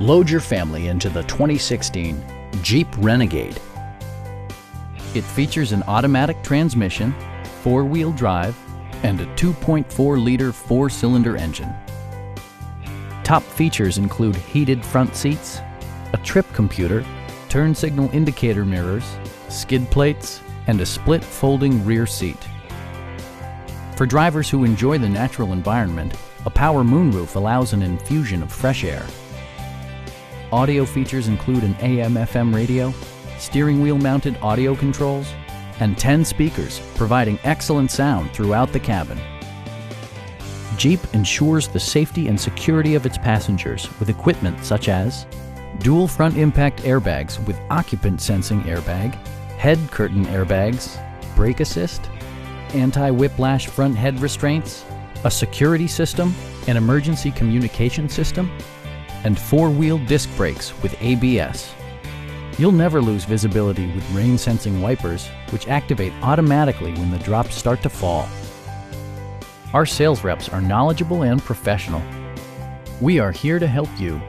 Load your family into the 2016 Jeep Renegade. It features an automatic transmission, four-wheel drive, and a 2.4-liter four-cylinder engine. Top features include heated front seats, a trip computer, turn signal indicator mirrors, skid plates, and a split folding rear seat. For drivers who enjoy the natural environment, a power moonroof allows an infusion of fresh air. Audio features include an AM/FM radio, steering wheel mounted audio controls, and 10 speakers, providing excellent sound throughout the cabin. Jeep ensures the safety and security of its passengers with equipment such as dual front impact airbags with occupant sensing airbag, head curtain airbags, brake assist, anti-whiplash front head restraints, a security system, an emergency communication system, and four-wheel disc brakes with ABS. You'll never lose visibility with rain-sensing wipers, which activate automatically when the drops start to fall. Our sales reps are knowledgeable and professional. We are here to help you.